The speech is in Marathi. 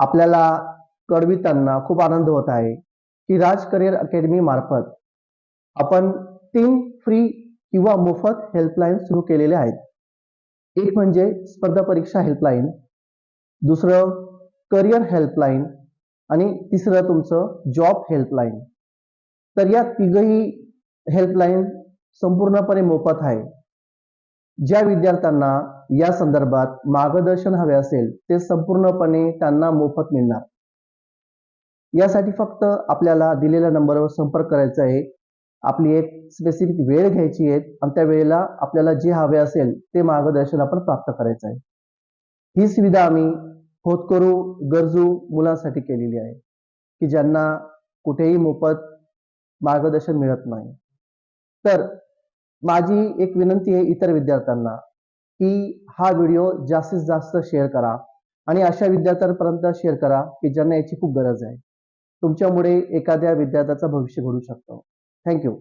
आपल्याला कळविताना खूप आनंद होत आहे की राज करिअर अकॅडमी मार्फत आपण 3 फ्री किंवा मोफत हेल्पलाईन सुरू केलेले आहेत. एक म्हणजे स्पर्धा परीक्षा हेल्पलाईन, दुसरं करिअर हेल्पलाईन आणि तिसरं तुमचं जॉब हेल्पलाईन. तर या तिघही हेल्पलाईन संपूर्णपणे मोफत आहे. ज्या विद्यार्थ्यांना या संदर्भात मार्गदर्शन हवे असेल ते संपूर्णपणे त्यांना मोफत मिळणार. यासाठी फक्त आपल्याला दिलेल्या नंबरवर संपर्क करायचा आहे. आपली एक स्पेसिफिक वेळ घ्यायची आहे आणि त्या वेळेला आपल्याला जे हवे असेल ते मार्गदर्शन आपण प्राप्त करायचं आहे. ही सुविधा आम्ही होतकरू गरजू मुलांसाठी केलेली आहे की ज्यांना कुठेही मोफत मार्गदर्शन मिळत नाही. तर माझी एक विनंती आहे इतर विद्यार्थ्यांना की हा व्हिडिओ जास्तीत जास्त शेअर करा आणि अशा विद्यार्थ्यांपर्यंत शेअर करा की ज्यांना याची खूप गरज आहे. तुमच्यामुळे एखाद्या विद्यार्थ्याचं भविष्य घडू शकतं. थँक्यू.